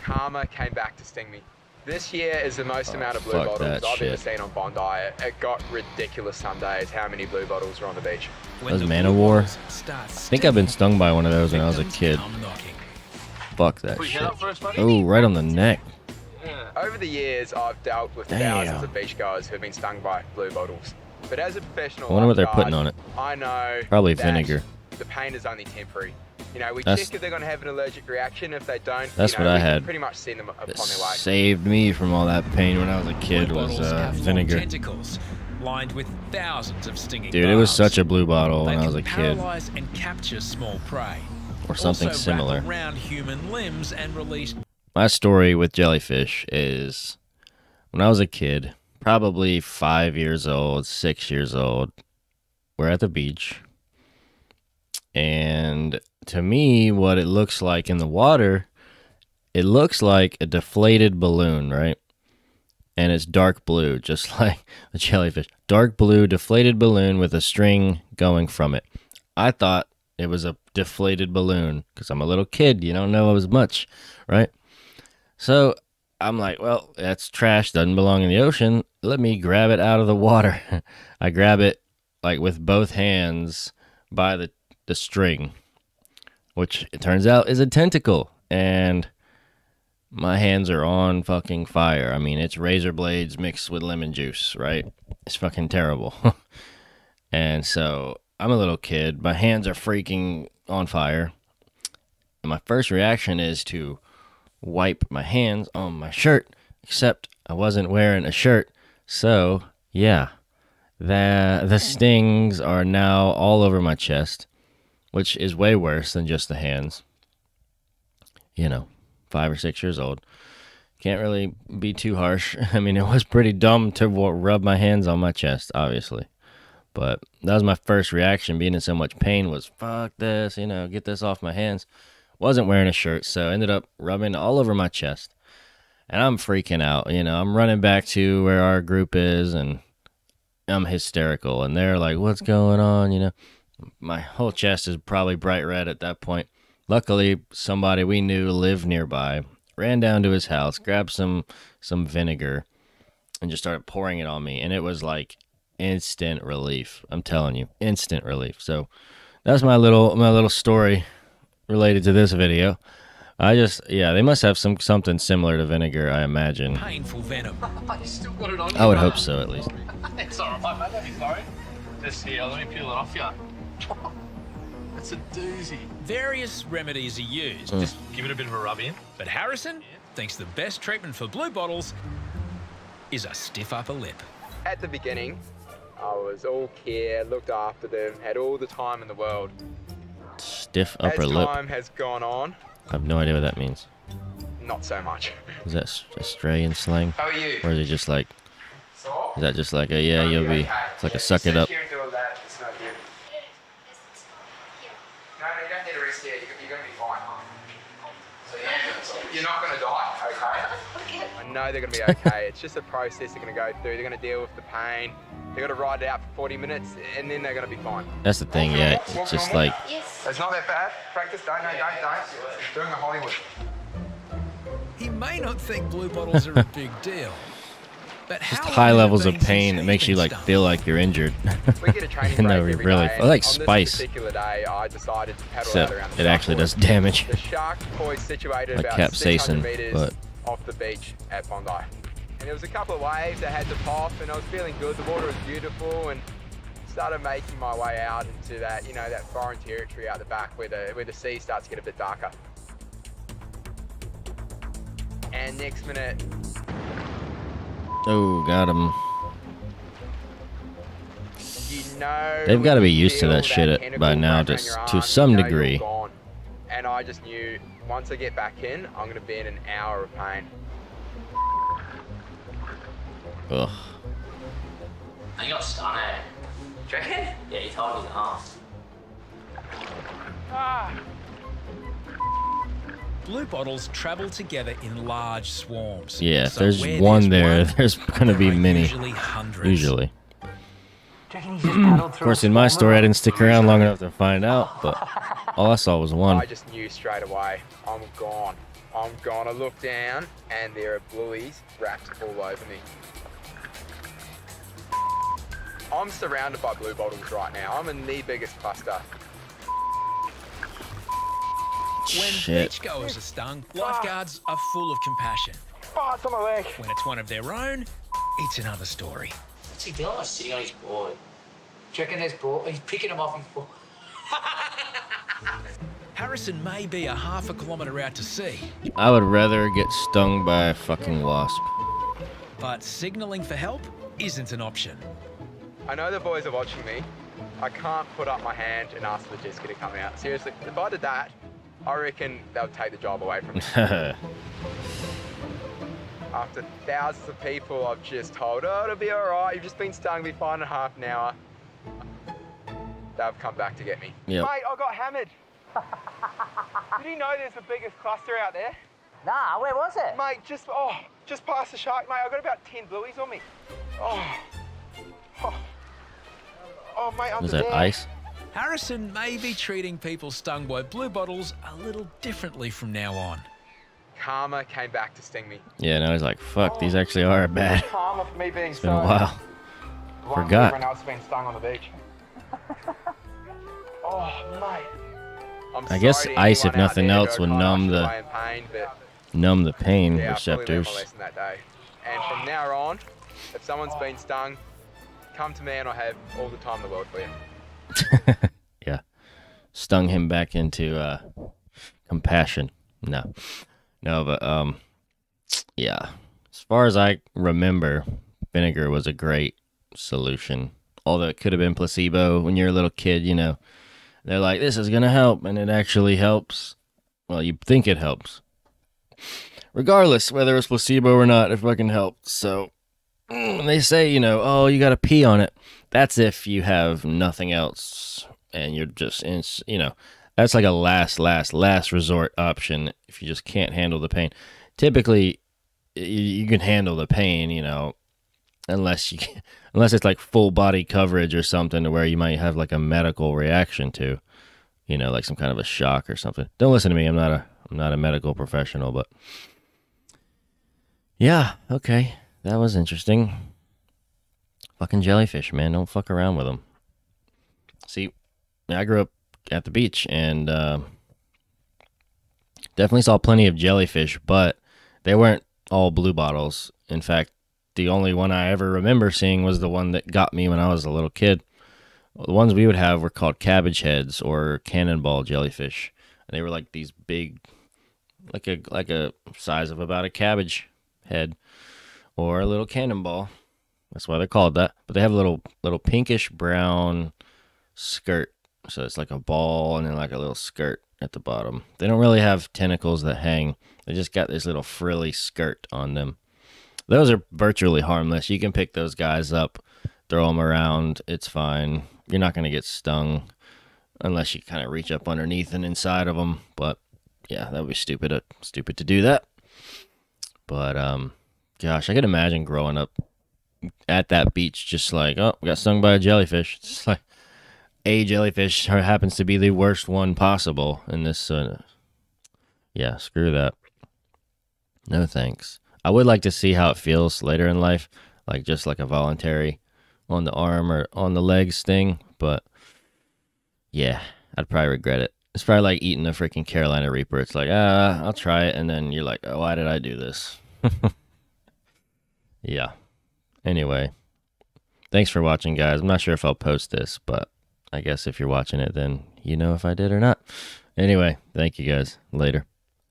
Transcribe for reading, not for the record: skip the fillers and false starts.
karma came back to sting me. This year is the most amount of blue bottles I've ever seen on Bondi. It got ridiculous some days how many blue bottles were on the beach. That was Man of War. I think I've been stung by one of those when I was a kid. Fuck that shit. Oh, right on the neck. Over the years, I've dealt with thousands of beachgoers who've been stung by blue bottles. But as a professional, I wonder what they're putting on it. I know probably vinegar. The pain is only temporary. You know, we check if they're going to have an allergic reaction. If they don't, that's what I had. Pretty much send them upon their way. Saved me from all that pain when I was a kid was vinegar. Tentacles lined with thousands of stinging Dude, it was such a blue bottle when I was a kid. Paralyze and capture small prey. Or something also similar. Wrap around human limbs and release. My story with jellyfish is when I was a kid, probably 5 years old, 6 years old, we're at the beach. And to me, what it looks like in the water, it looks like a deflated balloon, right? And it's dark blue, just like the jellyfish. Dark blue, deflated balloon with a string going from it. I thought it was a deflated balloon because I'm a little kid. You don't know as much, right? So I'm like, well, that's trash. Doesn't belong in the ocean. Let me grab it out of the water. I grab it like with both hands by the string, which it turns out is a tentacle, and my hands are on fucking fire. I mean, it's razor blades mixed with lemon juice, right? It's fucking terrible. And so I'm a little kid, my hands are freaking on fire, and my first reaction is to wipe my hands on my shirt, except I wasn't wearing a shirt. So yeah, the stings are now all over my chest, which is way worse than just the hands. You know, 5 or 6 years old. Can't really be too harsh. I mean, it was pretty dumb to rub my hands on my chest, obviously. But that was my first reaction, being in so much pain, was fuck this, you know, get this off my hands. Wasn't wearing a shirt, so ended up rubbing all over my chest. And I'm freaking out, you know. I'm running back to where our group is, and I'm hysterical. And they're like, what's going on, you know? My whole chest is probably bright red at that point. Luckily, somebody we knew lived nearby, ran down to his house, grabbed some vinegar, and just started pouring it on me. And it was like instant relief. I'm telling you, instant relief. So that's my little story related to this video. They must have something similar to vinegar, I imagine. Painful venom. You still got it on you, I would hope so, at least. It's alright, mate. Don't be sorry. Just here, let me peel it off you. That's a doozy. Various remedies are used. Just give it a bit of a rub in. But Harrison thinks the best treatment for blue bottles is a stiff upper lip. At the beginning, I was all care, looked after them, had all the time in the world. Stiff upper lip. As time has gone on, I have no idea what that means. not so much. Is that Australian slang? How are you? Or is it just like, is that just like a, yeah, you'll be, it's like a suck it up? Here and do all that. It's not here. No, you don't need a rest here. You're going to be fine. So you're not going to die, okay? I know they're going to be okay. It's just a process they're going to go through. They're going to deal with the pain. They've got to ride it out for 40 minutes, and then they're going to be fine. That's the thing, yeah. It's just like... It's not that bad. Practice, don't. Doing the Hollywood. He may not think blue bottles are a big deal, but just high levels of pain that makes you like feel like you're injured. We get a training break every really, day, I like on spice. this particular day, I decided to paddle So out around the it actually does damage. The shark point situated Like about 600 capsaicin, meters but off the beach at Bondi. And there was a couple of waves I had to pop, and I was feeling good. The water was beautiful, and started making my way out into that, you know, that foreign territory out the back where the sea starts to get a bit darker. And next minute, oh, got him. you know, They've got to be used to that feel shit tentacle by now, wrap around just your to arm, some you know degree. you're gone. And I just knew once I get back in, I'm going to be in an hour of pain. Ugh. You got stun, eh? Do you reckon? Yeah, he told me the arm. Blue bottles travel together in large swarms. Yeah, if So there's where one there's there, there's going to be there are many. Usually hundreds. Usually. Of Of course, in my story, I didn't stick around long enough to find out, but all I saw was one. I just knew straight away, I'm gone. I'm gonna look down and there are blueies wrapped all over me. I'm surrounded by blue bottles right now. I'm in the biggest cluster. When Shit. beachgoers are stung, lifeguards are full of compassion. Oh, it's on my leg. When it's one of their own, it's another story. What's he doing? Sitting on his board. Do you reckon there's ball? He's picking him off his board. Harrison may be a half a kilometre out to sea, I would rather get stung by a fucking wasp. but signalling for help isn't an option. I know the boys are watching me. I can't put up my hand and ask for the jet ski to come out. Seriously, if I did that, I reckon they'll take the job away from me. After thousands of people I've just told, oh, it'll be all right, you've just been stung, it'll be fine in a half an hour. They've come back to get me. Yep. Mate, I got hammered. Did you know there's the biggest cluster out there? Nah, where was it? Mate, just past the shark, mate. I've got about 10 blueies on me. Oh, mate, under Was that there. ice? Harrison may be treating people stung by blue bottles a little differently from now on. Karma came back to sting me. Yeah, now he's like, fuck, these actually are bad. Karma for me being It's been a while. One Forgot. Everyone else has been stung on the beach. Oh, mate. I'm I guess sorry to ice, if anyone out nothing there else, who would got numb the away in pain, but numb the pain yeah, I fully learned receptors. my lesson that day. And from now on, if someone's been stung, come to me and I'll have all the time in the world for you. Yeah. Stung him back into compassion. No, but yeah. As far as I remember, vinegar was a great solution. Although it could have been placebo when you're a little kid, you know. They're like, this is gonna help, and it actually helps. Well, you think it helps. Regardless whether it's placebo or not, it fucking helped. So when they say, you know, oh, you gotta pee on it, that's if you have nothing else and you're just in, you know, that's like a last resort option if you just can't handle the pain. Typically, you can handle the pain, you know, unless it's like full body coverage or something to where you might have like a medical reaction to, you know, like some kind of a shock or something. Don't listen to me. I'm not a medical professional, but yeah, okay. That was interesting. Fucking jellyfish, man. Don't fuck around with them. See, I grew up at the beach and definitely saw plenty of jellyfish, but they weren't all blue bottles. In fact, the only one I ever remember seeing was the one that got me when I was a little kid. The ones we would have were called cabbage heads or cannonball jellyfish. And they were like these big, like a size of about a cabbage head or a little cannonball. That's why they're called that. But they have a little pinkish brown skirt. So it's like a ball and then like a little skirt at the bottom. They don't really have tentacles that hang. They just got this little frilly skirt on them. Those are virtually harmless. You can pick those guys up, throw them around. It's fine. You're not going to get stung unless you kind of reach up underneath and inside of them. But yeah, that would be stupid to do that. But gosh, I could imagine growing up at that beach just like, oh, we got stung by a jellyfish. It's just like a jellyfish happens to be the worst one possible in this. Yeah, screw that. No thanks. I would like to see how it feels later in life, like just like a voluntary on the arm or on the leg sting, but yeah, I'd probably regret it. It's probably like eating a freaking Carolina Reaper. It's like, I'll try it, and then you're like, oh, why did I do this? Yeah. Anyway, thanks for watching, guys. I'm not sure if I'll post this, but I guess if you're watching it, then you know if I did or not. Anyway, thank you guys. Later.